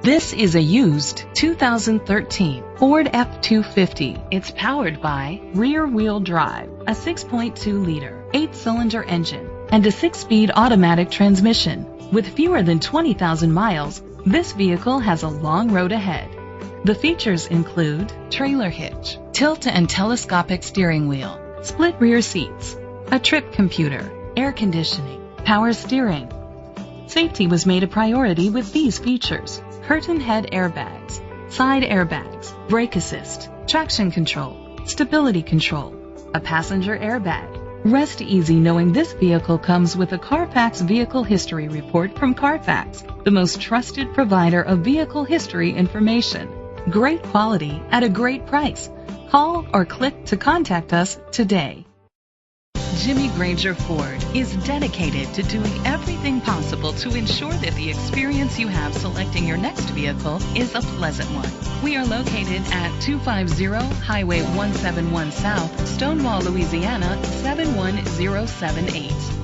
This is a used 2013 Ford F-250. It's powered by rear-wheel drive, a 6.2-liter, 8-cylinder engine, and a 6-speed automatic transmission. With fewer than 20,000 miles, this vehicle has a long road ahead. The features include trailer hitch, tilt and telescopic steering wheel, split rear seats, a trip computer, air conditioning, power steering. Safety was made a priority with these features: curtain head airbags, side airbags, brake assist, traction control, stability control, a passenger airbag. Rest easy knowing this vehicle comes with a Carfax Vehicle History Report from Carfax, the most trusted provider of vehicle history information. Great quality at a great price. Call or click to contact us today. Jimmy Granger Ford is dedicated to doing everything possible to ensure that the experience you have selecting your next vehicle is a pleasant one. We are located at 250 Highway 171 South, Stonewall, Louisiana 71078.